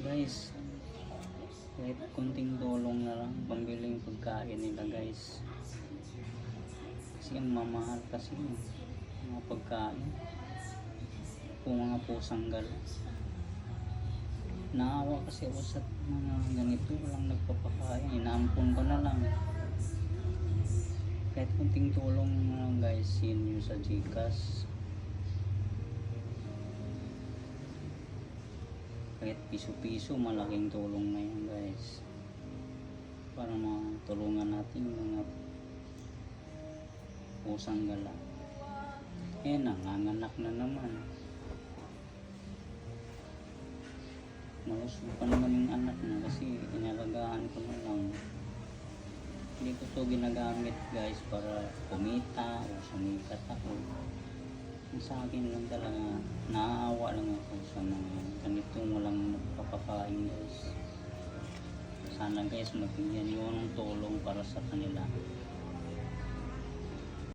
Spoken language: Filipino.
Guys, kahit kunting tulong na lang pambiling pagkain nila guys, kasi ang mamahal kasi yung mga pagkain kung mga pusang gala. Naawa kasi ako sa mga ganito, walang nagpapakain, inaampon ko na lang. Kahit kunting tulong na lang guys, yun yung sa Gcash, kahit piso-piso, malaking tulong na yun guys, para matulungan natin yung mga pusang gala. Nanganganak na naman, nalusog pa naman yung anak na kasi inalagaan ko na lang. Hindi ko to ginagamit guys para kumita o sumikat ako. Sa akin lang talaga, naaawa lang ako sa mga ganitong walang magpapakain guys. Sana guys mabigyan nyo ng tulong para sa kanila.